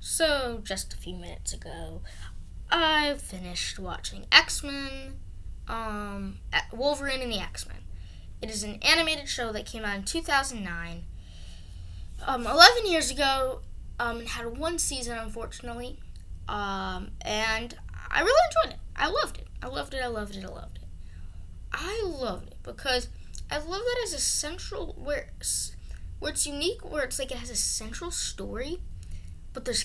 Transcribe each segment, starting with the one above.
So, just a few minutes ago, I finished watching X-Men, Wolverine and the X-Men. It is an animated show that came out in 2009, 11 years ago. It had one season, unfortunately, and I really enjoyed it. I loved it. I loved it because I love that as a central, where it's unique, where it's like it has a central story, but there's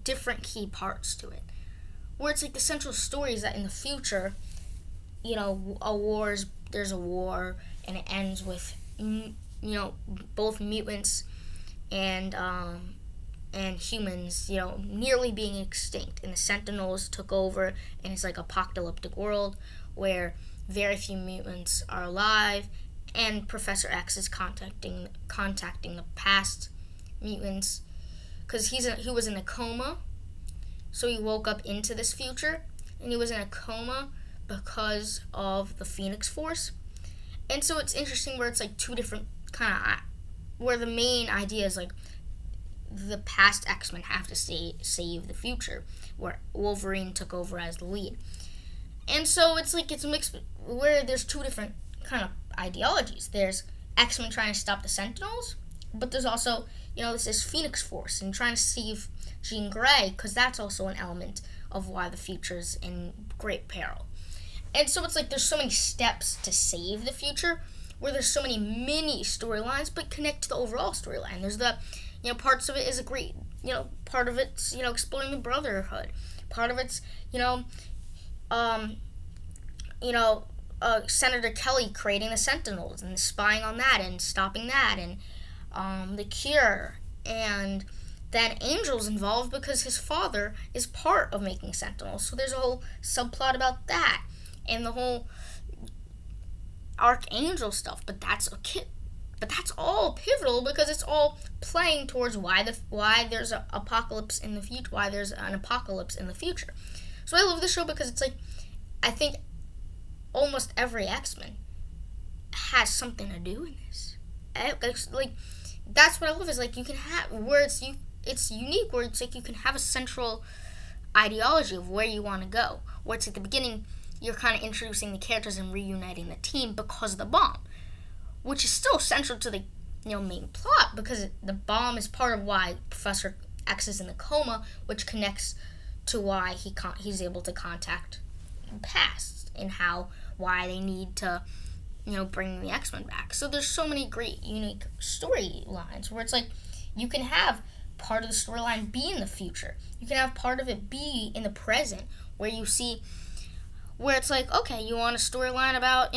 different key parts to it. Where it's like the central story is that in the future, there's a war, and it ends with, both mutants and humans, nearly being extinct, and the Sentinels took over, and it's like an apocalyptic world where very few mutants are alive, and Professor X is contacting the past mutants because he was in a coma. So he woke up into this future, and he was in a coma because of the Phoenix Force. And so it's interesting where it's like two different where the main idea is like the past X-Men have to save the future, where Wolverine took over as the lead. And so it's like it's a mix where there's two different kind of ideologies. There's X-Men trying to stop the Sentinels, but there's also, this is Phoenix Force and trying to save Jean Grey, because that's also an element of why the future's in great peril. And so it's like there's so many steps to save the future, where there's so many mini storylines, but connect to the overall storyline. There's the, parts of it is a great, part of it's, exploring the Brotherhood. Part of it's, Senator Kelly creating the Sentinels and spying on that and stopping that, and the Cure, and then Angel's involved because his father is part of making Sentinels. So there's a whole subplot about that, and the whole Archangel stuff. But that's all pivotal because it's all playing towards why there's an apocalypse in the future. Why there's an apocalypse in the future. So I love the show because it's like, I think almost every X-Men has something to do in this. Like that's what I love, is like you can have where it's unique, where it's like you can have a central ideology of where you want to go. Where it's at the beginning, you're kind of introducing the characters and reuniting the team because of the bomb, which is still central to the main plot, because the bomb is part of why Professor X is in the coma, which connects to why he's able to contact the past and why they need to bring the X-Men back. So there's so many great unique storylines where it's like you can have part of the storyline be in the future. You can have part of it be in the present, where it's like, okay, you want a storyline about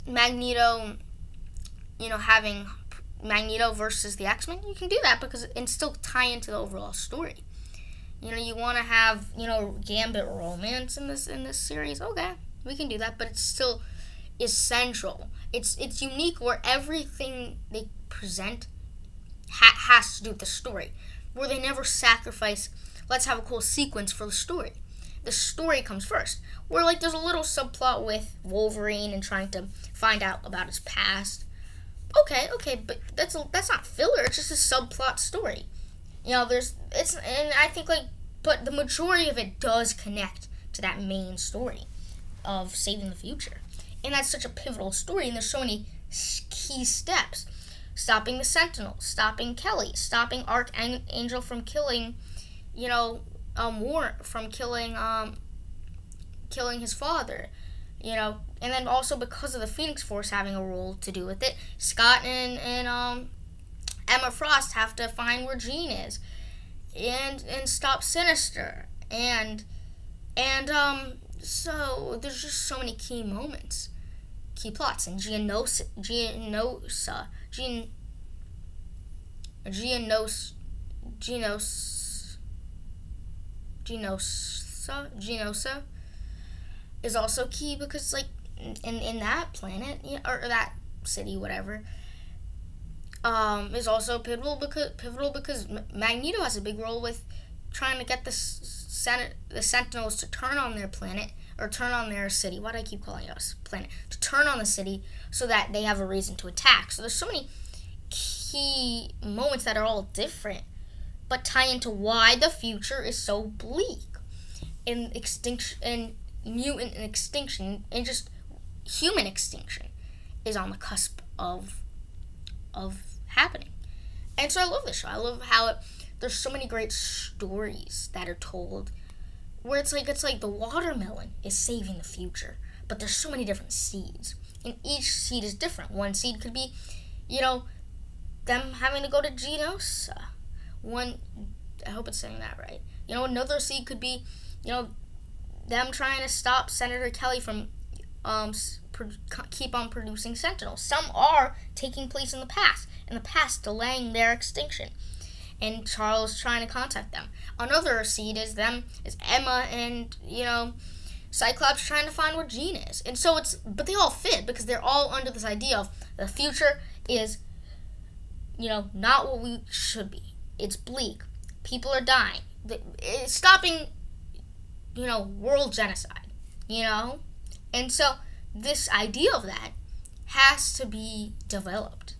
Magneto, having Magneto versus the X-Men, you can do that and still tie into the overall story. You want to have, Gambit romance in this series, okay, we can do that, but it still is central. It's unique where everything they present has to do with the story, where they never sacrifice, let's have a cool sequence for the story. The story comes first, where like there's a little subplot with Wolverine and trying to find out about his past. Okay, but that's not filler. It's just a subplot story. And I think but the majority of it does connect to that main story of saving the future, and that's such a pivotal story. And there's so many key steps: stopping the Sentinels, stopping Kelly, stopping Archangel from killing, from killing his father, and then also because of the Phoenix Force having a role to do with it, Scott and Emma Frost have to find where Jean is, and stop Sinister, and so there's just so many key moments, key plots, and Geonosa, is also key, because like in that planet, or that city, whatever, is also pivotal because Magneto has a big role with trying to get the Sentinels to turn on their planet, or turn on their city. Why do I keep calling it a planet? To turn on the city so that they have a reason to attack. So there's so many key moments that are all different, but tie into why the future is so bleak, and extinction, and mutant extinction, and just human extinction is on the cusp of happening. And so I love this show. I love how there's so many great stories that are told, where it's like the watermelon is saving the future, but there's so many different seeds, and each seed is different. One seed could be, them having to go to Genosa. One, I hope it's saying that right. Another seed could be, them trying to stop Senator Kelly from keep on producing Sentinels. Some are taking place in the past, delaying their extinction, and Charles trying to contact them. Another seed is Emma and Cyclops trying to find where Jean is. And so but they all fit because they're all under this idea of the future is not what we should be. It's bleak. People are dying. It's stopping world genocide, And so this idea of that has to be developed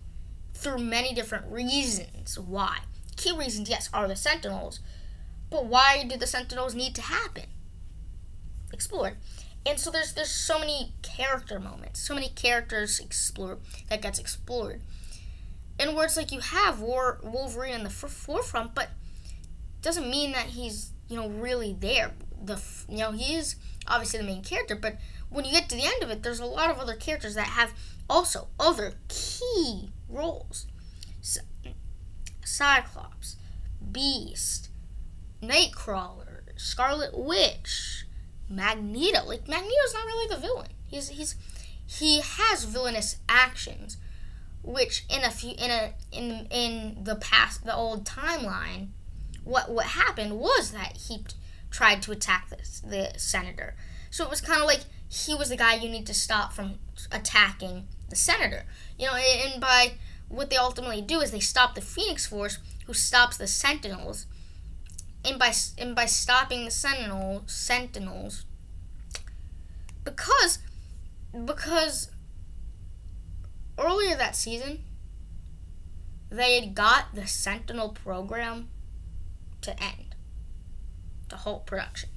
through many different reasons. Why? Key reasons, yes, are the Sentinels, but why do the Sentinels need to happen? Explored. And so there's so many character moments, so many characters that gets explored. And where it's like you have Wolverine in the forefront, but it doesn't mean that he's really there. He is obviously the main character, but when you get to the end of it, there's a lot of other characters that have also other key roles. Cyclops, Beast, Nightcrawler, Scarlet Witch, Magneto. Magneto's not really the villain. He has villainous actions, which in the past, the old timeline, what happened was that he tried to attack the senator. So it was kind of like he was the guy you need to stop from attacking the senator. And by what they ultimately do is they stop the Phoenix Force, who stops the Sentinels. And by stopping the Sentinels, because earlier that season, they had got the Sentinel program to end, to halt production.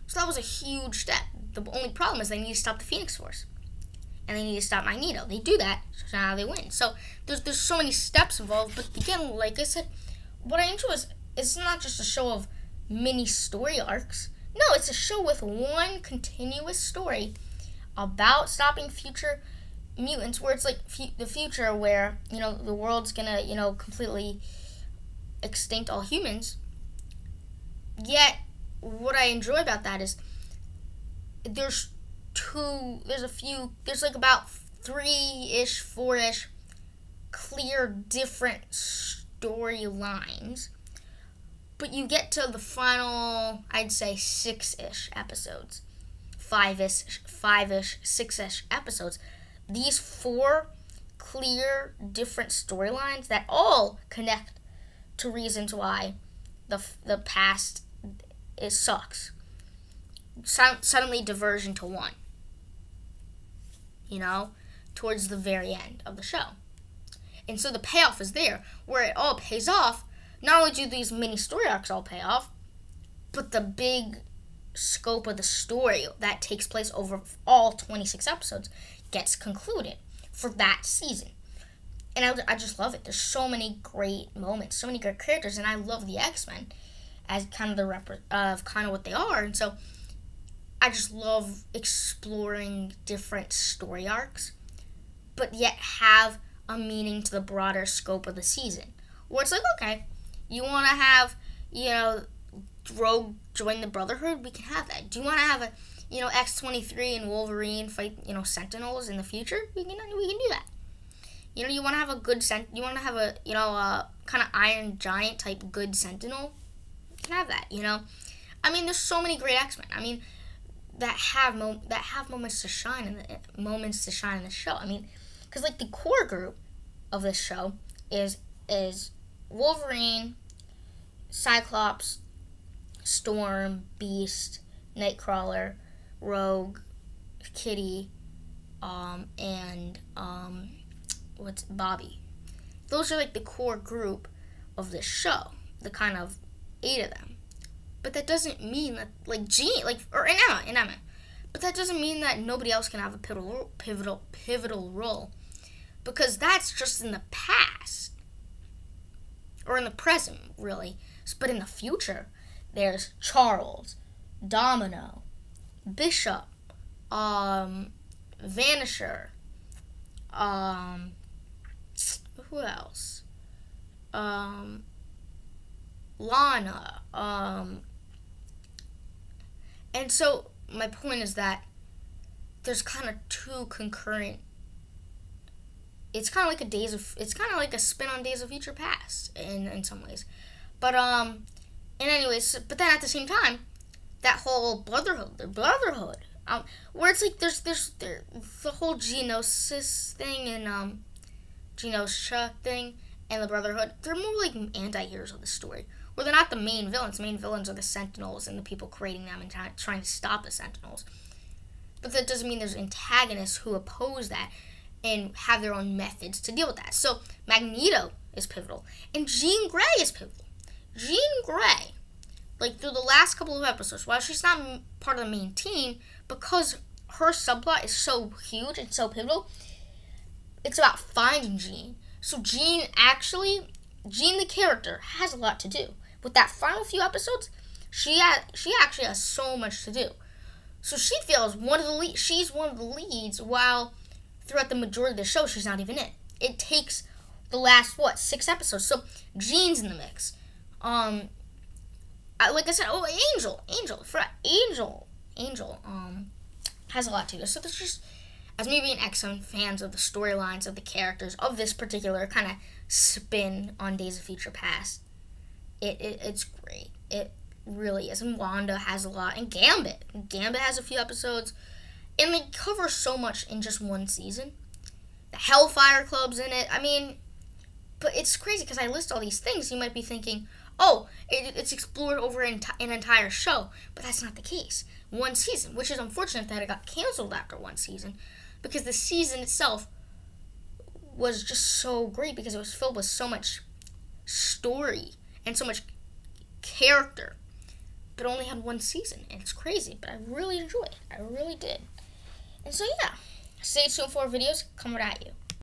So that was a huge step. The only problem is they need to stop the Phoenix Force, and they need to stop Magneto. They do that, so now they win. So there's so many steps involved. But again, like I said, what I enjoy is it's not just a show of mini story arcs. No, it's a show with one continuous story about stopping future mutants, where it's like the future where the world's gonna completely extinct all humans. Yet what I enjoy about that is there's about 3-ish, 4-ish clear different storylines, but you get to the final, I'd say 6-ish episodes, 5-ish, 6-ish episodes. These 4 clear different storylines that all connect to reasons why the past sucks. Suddenly diversion to one, towards the very end of the show. And so the payoff is there, where it all pays off. Not only do these mini story arcs all pay off, but the big scope of the story that takes place over all 26 episodes gets concluded for that season. And I just love it. There's so many great moments, so many great characters, and I love the X-Men as kind of kind of what they are. And so I just love exploring different story arcs, but yet have a meaning to the broader scope of the season. Where it's like, okay, you want to have, Rogue join the Brotherhood? We can have that. Do you want to have a, X-23 and Wolverine fight, Sentinels in the future? We can do that. You want to have you want to have a kind of Iron Giant type good Sentinel? You can have that, I mean, there's so many great X-Men. I mean, that have moments to shine in the show. I mean, because like the core group of this show is Wolverine, Cyclops, Storm, Beast, Nightcrawler, Rogue, Kitty, and what's Bobby. Those are like the core group of this show. the kind of 8 of them. But that doesn't mean that, like, Jean, like, or in Emma. But that doesn't mean that nobody else can have a pivotal role. Because that's just in the past. Or in the present, really. But in the future, there's Charles, Domino, Bishop, Vanisher, who else? Lana, and so my point is that there's kind of 2 concurrent. It's kind of like a spin on Days of Future Past in some ways, but but then at the same time, that whole brotherhood, where it's like there's the whole Geonosis thing and Genosha thing and the Brotherhood. They're more like anti-heroes of the story, where they're not the main villains. The main villains are the Sentinels and the people creating them and trying to stop the Sentinels. But that doesn't mean there's antagonists who oppose that and have their own methods to deal with that. So Magneto is pivotal, and Jean Grey is pivotal. Jean Grey, like through the last couple of episodes, while she's not part of the main team, because her subplot is so huge and so pivotal, it's about finding Jean. So Jean the character has a lot to do. With that final few episodes, she actually has so much to do. So she feels she's one of the leads, while throughout the majority of the show, she's not even in. It takes the last, 6 episodes. So Jean's in the mix. Like I said, Angel has a lot to do. So there's just, as me being excellent fans of the storylines, of the characters, of this particular kind of spin on Days of Future Past, it's great. It really is. And Wanda has a lot. And Gambit has a few episodes. And they cover so much in just one season. The Hellfire Club's in it. I mean, but it's crazy because I list all these things. You might be thinking, oh, it's explored over an entire show. But that's not the case. One season, which is unfortunate that it got canceled after one season, because the season itself was just so great because it was filled with so much story and so much character, but only had one season, and it's crazy, but I really enjoyed it. I really did. And so yeah, stay tuned for videos coming at you.